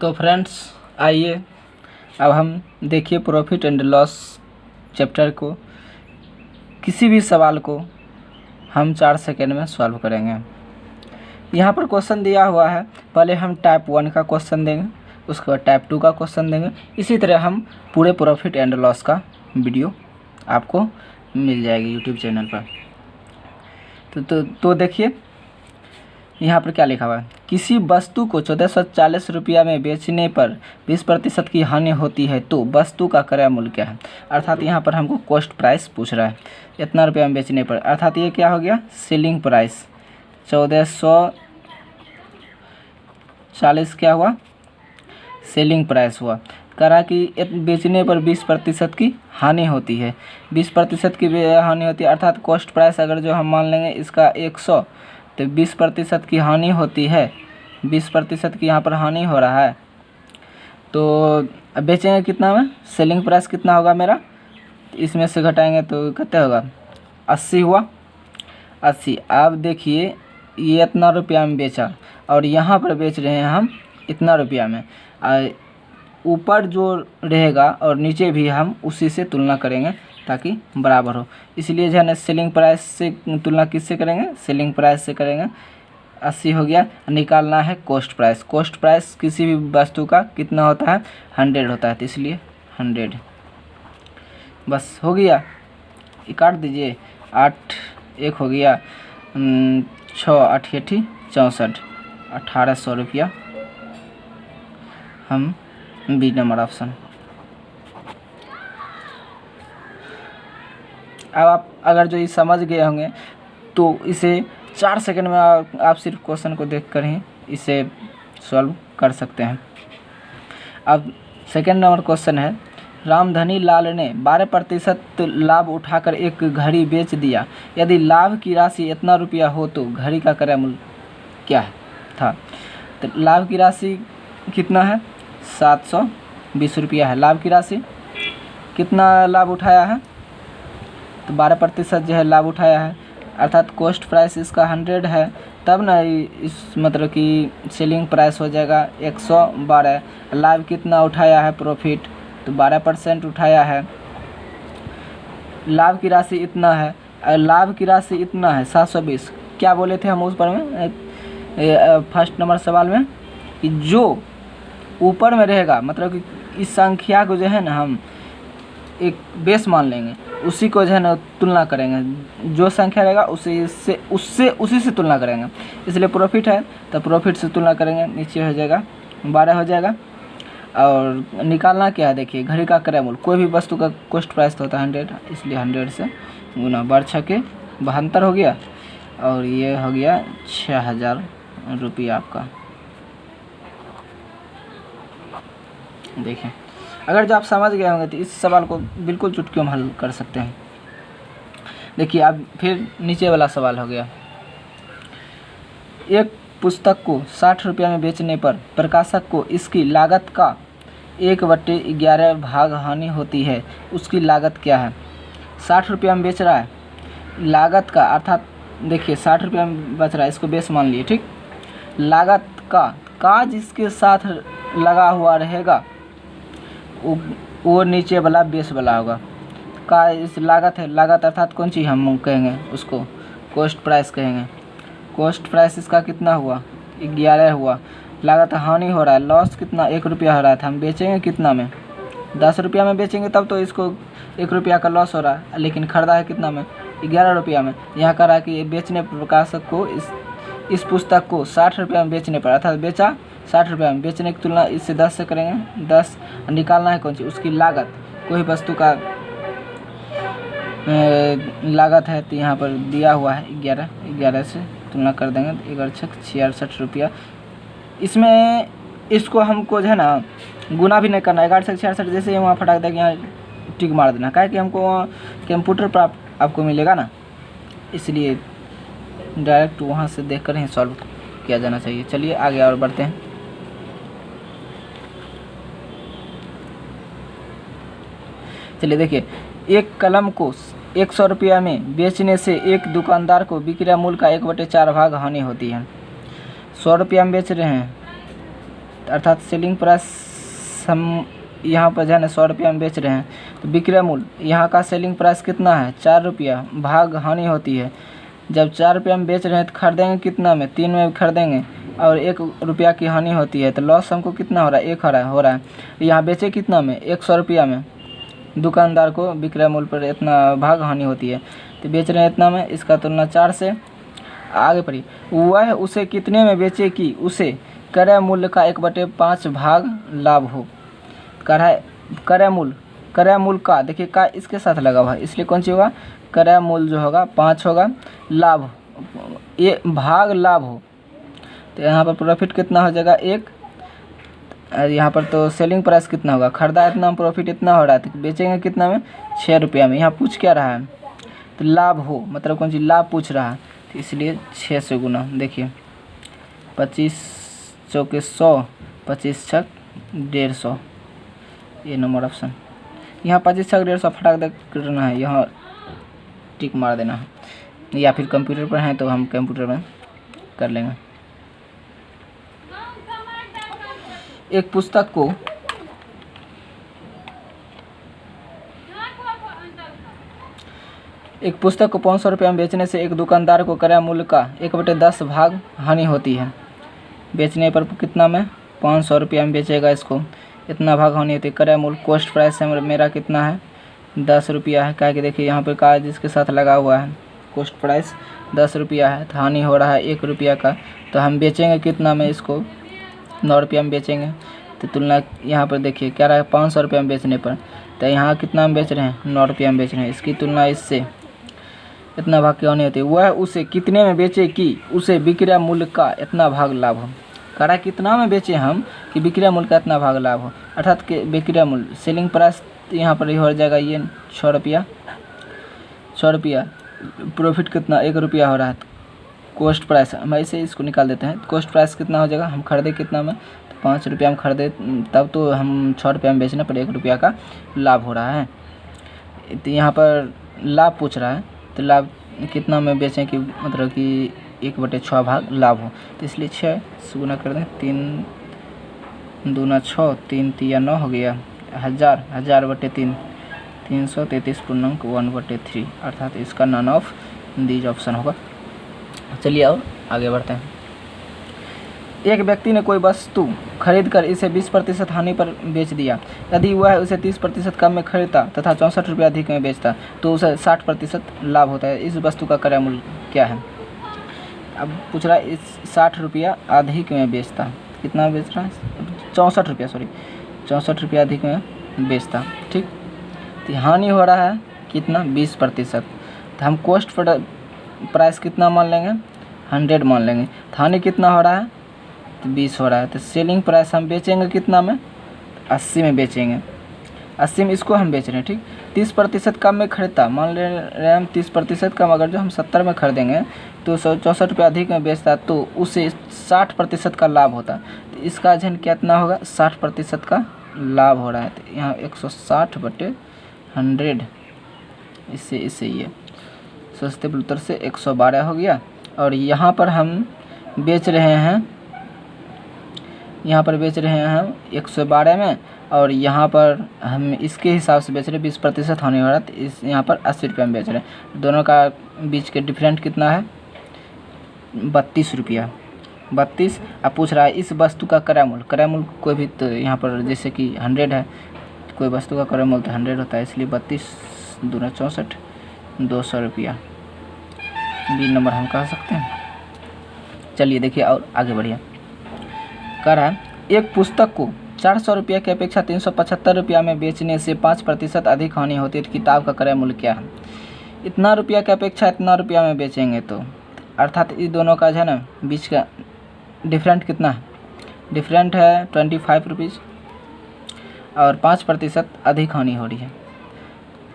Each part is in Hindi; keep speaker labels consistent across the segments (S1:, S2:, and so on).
S1: तो फ्रेंड्स आइए अब हम देखिए प्रॉफिट एंड लॉस चैप्टर को, किसी भी सवाल को हम 4 सेकेंड में सॉल्व करेंगे। यहाँ पर क्वेश्चन दिया हुआ है, पहले हम टाइप 1 का क्वेश्चन देंगे, उसके बाद टाइप 2 का क्वेश्चन देंगे। इसी तरह हम पूरे प्रॉफिट एंड लॉस का वीडियो आपको मिल जाएगी यूट्यूब चैनल पर। तो देखिए यहाँ पर क्या लिखा हुआ है, किसी वस्तु को 1440 रुपया में बेचने पर 20% की हानि होती है तो वस्तु का क्रय मूल्य क्या है। अर्थात यहाँ पर हमको कॉस्ट प्राइस पूछ रहा है, इतना रुपया में बेचने पर, अर्थात ये क्या हो गया, सेलिंग प्राइस 1440 क्या हुआ, सेलिंग प्राइस हुआ। करा कि बेचने पर 20% की हानि होती है, 20% की हानि होती है, अर्थात कॉस्ट प्राइस अगर जो हम मान लेंगे इसका 100 तो 20% की हानि होती है, 20% की यहाँ पर हानि हो रहा है। तो अब बेचेंगे कितना में, सेलिंग प्राइस कितना होगा मेरा, इसमें से घटाएंगे तो कितना होगा, 80 हुआ, 80। अब देखिए ये इतना रुपया में बेचा और यहाँ पर बेच रहे हैं हम इतना रुपया में, ऊपर जो रहेगा और नीचे भी हम उसी से तुलना करेंगे ताकि बराबर हो। इसलिए जो है ना सेलिंग प्राइस से तुलना किससे करेंगे, सेलिंग प्राइस से करेंगे। 80 हो गया, निकालना है कॉस्ट प्राइस। कॉस्ट प्राइस किसी भी वस्तु का कितना होता है, 100 होता है, तो इसलिए 100 बस हो गया। काट दीजिए, 8 1 हो गया, 6 8 8 64, 1800 रुपया हम बी नंबर ऑप्शन। अब आप अगर जो ये समझ गए होंगे तो इसे 4 सेकंड में आप सिर्फ क्वेश्चन को देखकर ही इसे सॉल्व कर सकते हैं। अब सेकंड नंबर क्वेश्चन है, रामधनी लाल ने 12% लाभ उठाकर एक घड़ी बेच दिया, यदि लाभ की राशि इतना रुपया हो तो घड़ी का क्रय मूल्य क्या है था। तो लाभ की राशि कितना है, 720 रुपया है लाभ की राशि। कितना लाभ उठाया है, तो 12% जो है लाभ उठाया है, अर्थात कॉस्ट प्राइस इसका 100 है, तब ना इस मतलब कि सेलिंग प्राइस हो जाएगा 112। लाभ कितना उठाया है, प्रॉफिट, तो 12% उठाया है। लाभ की राशि इतना है, लाभ की राशि इतना है 720। क्या बोले थे हम उस पर में फर्स्ट नंबर सवाल में, कि जो ऊपर में रहेगा, मतलब कि इस संख्या को जो है ना हम एक बेस मान लेंगे, उसी को जो है ना तुलना करेंगे, जो संख्या रहेगा उसी से तुलना करेंगे। इसलिए प्रॉफिट है तो प्रॉफिट से तुलना करेंगे, नीचे हो जाएगा 12 हो जाएगा। और निकालना क्या है, देखिए घड़ी का क्रय मूल्य, कोई भी वस्तु का कॉस्ट प्राइस तो होता है 100, इसलिए 100 से गुना, 12×6 72 हो गया, और ये हो गया 6000 रुपया आपका। देखें अगर जो आप समझ गए होंगे तो इस सवाल को बिल्कुल चुटकियों में हल कर सकते हैं। देखिए अब फिर नीचे वाला सवाल हो गया, एक पुस्तक को 60 रुपया में बेचने पर प्रकाशक को इसकी लागत का 1/11 भाग हानि होती है, उसकी लागत क्या है। 60 रुपया में बेच रहा है, लागत का अर्थात देखिए 60 रुपया में बच रहा है, इसको बेस मान लिए, ठीक। लागत का जिसके साथ लगा हुआ रहेगा वो नीचे वाला बेस वाला होगा। का इस लागत है, लागत अर्थात कौन चीज़ हम कहेंगे, उसको कॉस्ट प्राइस कहेंगे। कॉस्ट प्राइस इसका कितना हुआ, 11 हुआ। लागत हानि हो रहा है, लॉस कितना, 1 रुपया हो रहा था, हम बेचेंगे कितना में, 10 रुपया में बेचेंगे तब तो इसको 1 रुपया का लॉस हो रहा है, लेकिन ख़रीदा है कितना में, 11 रुपया में। यहाँ कह रहा है कि बेचने पर प्रकाशक को इस पुस्तक को 60 रुपया में बेचने पर, अर्थात बेचा 60 रुपया में, बेचने की तुलना इससे 10 से करेंगे, 10। निकालना है कौन सी, उसकी लागत, कोई वस्तु का लागत है तो यहाँ पर दिया हुआ है 11 से तुलना कर देंगे, 11×6 रुपया। इसमें इसको हमको जो है ना गुना भी नहीं करना, 11×6 जैसे वहाँ फटाक देकर यहाँ टिक मार देना, क्या कि हमको कंप्यूटर पर आपको मिलेगा ना, इसलिए डायरेक्ट वहाँ से देखकर ही सॉल्व किया जाना चाहिए। चलिए आगे और बढ़ते हैं। चलिए देखिए, एक कलम को 100 रुपया में बेचने से एक दुकानदार को विक्रय मूल्य का 1/4 भाग हानि होती है। 100 रुपया में बेच रहे हैं अर्थात सेलिंग प्राइस हम यहाँ पर जो है ना 100 रुपया में बेच रहे हैं, तो विक्रय मूल्य यहाँ का सेलिंग प्राइस कितना है 4 रुपया भाग हानि होती है। जब 4 रुपया में बेच रहे हैं तो खरीदेंगे कितना में 3 में खरीदेंगे और 1 रुपया की हानि होती है, तो लॉस हमको कितना हो रहा है 1 हो रहा है। यहाँ बेचे कितना में 100 रुपया में, दुकानदार को विक्रय मूल्य पर इतना भाग हानि होती है, तो बेच रहे हैं इतना में, इसका तुलना 4 से। आगे पढ़िए, वह उसे कितने में बेचे कि उसे क्रय मूल्य का 1/5 भाग लाभ हो। क्रय मूल्य का, देखिए का इसके साथ लगा हुआ है, इसलिए कौन सी होगा क्रय मूल्य जो होगा 5 होगा, लाभ ये भाग लाभ हो, तो यहाँ पर प्रॉफिट कितना हो जाएगा 1, और यहाँ पर तो सेलिंग प्राइस कितना होगा, खरीदा इतना प्रॉफिट इतना हो रहा है, तो बेचेंगे कितना में 6 रुपया में। यहाँ पूछ क्या रहा है, तो लाभ हो, मतलब कौन सी लाभ पूछ रहा है, तो इसलिए 6 से गुना। देखिए 25 चौके 100, 25 छक 150, ये नंबर ऑप्शन। यहाँ 25 छक 150 फटाक दे करना है, यहाँ टिक मार देना है, या फिर कंप्यूटर पर हैं तो हम कंप्यूटर में कर लेंगे। एक पुस्तक को एक पुस्तक को 500 रुपये में बेचने से एक दुकानदार को क्रय मूल्य का 1/10 भाग हानि होती है। बेचने पर कितना में 500 रुपये में बेचेगा, इसको इतना भाग हानि होती है। क्रय मूल्य कॉस्ट प्राइस है मेरा कितना है 10 रुपया है, क्या कि देखिए यहाँ पर कागज इसके साथ लगा हुआ है, कॉस्ट प्राइस 10 रुपया है, तो हानि हो रहा है 1 रुपया का, तो हम बेचेंगे कितना में इसको 9 रुपया में बेचेंगे। तो तुलना यहाँ पर देखिए क्या रहा है 500 रुपये में बेचने पर, तो यहाँ कितना में बेच रहे हैं 9 रुपया में बेच रहे हैं, इसकी तुलना इससे इतना भाग क्यों नहीं होती। वह उसे कितने में बेचे कि उसे विक्रय मूल्य का इतना भाग लाभ हो। कह रहा है कितना में बेचे हम कि विक्रय मूल्य का इतना भाग लाभ हो, अर्थात कि विक्रय मूल्य सेलिंग प्राइस यहाँ पर हो जाएगा ये 6 रुपया, 6 रुपया प्रॉफिट कितना 1 रुपया हो रहा है, कॉस्ट प्राइस हम ऐसे इसको निकाल देते हैं। कॉस्ट प्राइस कितना हो जाएगा, हम खरीदे कितना में तो 5 रुपया में खरीदे, तब तो हम 6 रुपया में बेचने पर 1 रुपया का लाभ हो रहा है। तो यहाँ पर लाभ पूछ रहा है, तो लाभ कितना में बेचें कि मतलब कि 1/6 भाग लाभ हो, तो इसलिए 6 से गुना कर दें, 3 दूना 6, 3 तिया 9 हो गया, 1000, 1000/3, 333.1/3, अर्थात इसका नन ऑफ दीज ऑप्शन होगा। चलिए और आगे बढ़ते हैं। एक व्यक्ति ने कोई वस्तु खरीदकर इसे 20% हानि पर बेच दिया। यदि वह उसे 30% कम में खरीदता तथा 64 रुपये अधिक में बेचता तो उसे 60% लाभ होता है। इस वस्तु का क्रय मूल्य क्या है। अब पूछ रहा है इस 60 रुपया अधिक में बेचता, कितना बेच रहा है 64 रुपया, 64 रुपया अधिक में बेचता, ठीक। तो हानि हो रहा है कितना 20%, तो हम कॉस्ट प्राइस कितना मान लेंगे 100 मान लेंगे, हानि कितना हो रहा है तो 20 हो रहा है। तो सेलिंग प्राइस हम बेचेंगे कितना में 80 में बेचेंगे, 80 में इसको हम बेच रहे हैं, ठीक। 30% कम में खरीदता, मान ले रहे हैं हम 30% कम, अगर जो हम 70 में खरीदेंगे तो 64 रुपये अधिक में बेचता तो उसे 60% का लाभ होता। तो इसका अध्ययन कितना होगा 60% का लाभ हो रहा है। तो यहाँ 160/100, इससे ये सस्ते उत्तर से 112 हो गया। और यहाँ पर हम बेच रहे हैं, यहाँ पर बेच रहे हैं हम 112 में, और यहाँ पर हम इसके हिसाब से बेच रहे हैं 20% होने वाला, तो इस यहाँ पर 80 रुपये में बेच रहे हैं। दोनों का बीच के डिफरेंट कितना है 32 रुपया, 32। अब पूछ रहा है इस वस्तु का क्रय मूल्य कोई भी, तो यहाँ पर जैसे कि 100 है, कोई वस्तु का क्रय मूल्य तो 100 होता है, इसलिए 32 दूना 64, 200 रुपया, बी नंबर हम कह सकते हैं। चलिए देखिए और आगे बढ़िए। कह रहा है एक पुस्तक को 400 रुपये की अपेक्षा 375 रुपया में बेचने से 5% अधिक हानि होती है, तो किताब का क्रय मूल्य क्या है। इतना रुपया की अपेक्षा इतना रुपया में बेचेंगे, तो अर्थात इस दोनों का जो है ना बीच का डिफरेंट कितना है, डिफरेंट है 25 रुपीज़, और 5% अधिक हानि हो रही है।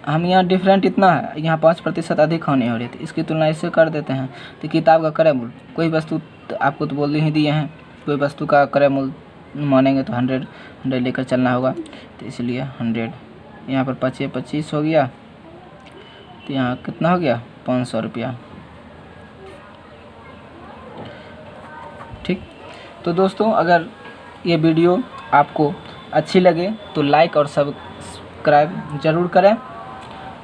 S1: हम यहाँ डिफरेंट इतना है, यहाँ 5% अधिक हानि हो रही है, तो इसकी तुलना इससे कर देते हैं। तो किताब का क्रय मूल्य, कोई वस्तु तो आपको तो बोल ही दिए हैं, कोई वस्तु का क्रय मूल्य मानेंगे तो 100 लेकर चलना होगा, तो इसलिए 100। यहाँ पर 25 हो गया, तो यहाँ कितना हो गया 500 रुपया, ठीक। तो दोस्तों अगर ये वीडियो आपको अच्छी लगे तो लाइक और सब्सक्राइब ज़रूर करें।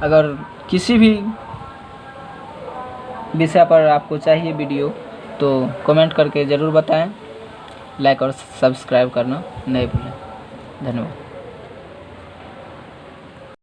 S1: अगर किसी भी विषय पर आपको चाहिए वीडियो तो कमेंट करके ज़रूर बताएं। लाइक और सब्सक्राइब करना नहीं भूलें। धन्यवाद।